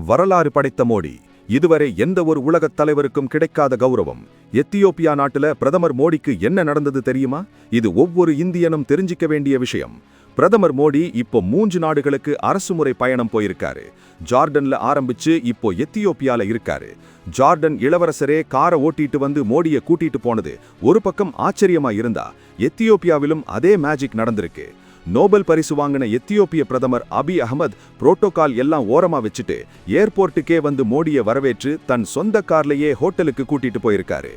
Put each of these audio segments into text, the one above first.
வரலாறு படைத்த மோடி. இதுவரை எந்த ஒரு உலகத் தலைவருக்கும் கிடைக்காத கௌரவம். எத்தியோப்பியா நாட்டுல பிரதமர் மோடிக்கு என்ன நடந்தது தெரியுமா? இது ஒவ்வொரு இந்தியனும் தெரிஞ்சிக்க வேண்டிய விஷயம். பிரதமர் மோடி இப்போ 3 நாடுகளுக்கு அரசுமுறை பயணம் போயிருக்காரு. ஜார்டன்ல ஆரம்பிச்சு இப்போ எத்தியோப்பியால இருக்காரு. ஜார்டன் இளவரசரே காரை ஓட்டிட்டு வந்து மோடியை கூட்டிட்டு போனது ஒரு பக்கம் ஆச்சரியமா இருந்தா, எத்தியோப்பியாவிலும் அதே மேஜிக் நடந்திருக்கு. நோபல் பரிசு வாங்கின எத்தியோப்பிய பிரதமர் அபிய் அஹ்மத் புரோட்டோகால் எல்லாம் ஓரமா வச்சுட்டு ஏர்போர்ட்டுக்கே வந்து மோடியை வரவேற்று தன் சொந்த கார்லயே ஹோட்டலுக்கு கூட்டிட்டு போயிருக்காரு.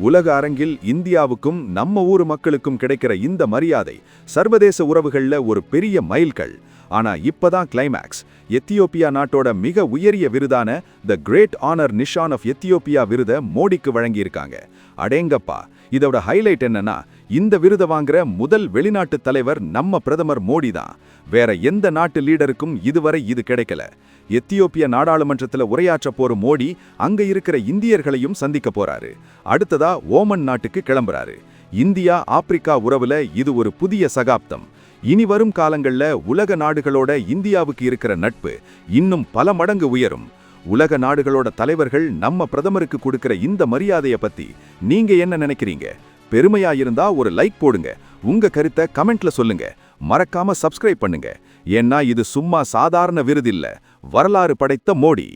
உலக அரங்கில் இந்தியாவுக்கும் நம்ம ஊர் மக்களுக்கும் கிடைக்கிற இந்த மரியாதை சர்வதேச உறவுகள்ல ஒரு பெரிய மைல்கல். ஆனா இப்பதான் கிளைமேக்ஸ். எத்தியோப்பியா நாட்டோட மிக உயரிய விருதான the Great Honour Nishan of Ethiopia விருதை மோடிக்கு வழங்கியிருக்காங்க. அடேங்கப்பா, இதோட ஹைலைட் என்னன்னா, இந்த விருதை வாங்குற முதல் வெளிநாட்டு தலைவர் நம்ம பிரதமர் மோடி தான். வேற எந்த நாட்டு லீடருக்கும் இதுவரை இது கிடைக்கல. எத்தியோப்பிய நாடாளுமன்றத்துல உரையாற்ற போற மோடி அங்க இருக்கிற இந்தியர்களையும் சந்திக்க போறாரு. அடுத்ததா ஓமன் நாட்டுக்கு கிளம்புறாரு. இந்தியா ஆப்பிரிக்கா உறவுல இது ஒரு புதிய சகாப்தம். இனி வரும் காலங்கள்ல உலக நாடுகளோட இந்தியாவுக்கு இருக்கிற நட்பு இன்னும் பல மடங்கு உயரும். உலக நாடுகளோட தலைவர்கள் நம்ம பிரதமருக்கு கொடுக்கிற இந்த மரியாதையை பத்தி நீங்க என்ன நினைக்கிறீங்க? பெருமையா இருந்தா ஒரு லைக் போடுங்க. உங்க கருத்தை கமெண்ட்ல சொல்லுங்க. மறக்காம சப்ஸ்கிரைப் பண்ணுங்க. ஏன்னா இது சும்மா சாதாரண விருது இல்ல, வரலாறு படைத்த மோடி.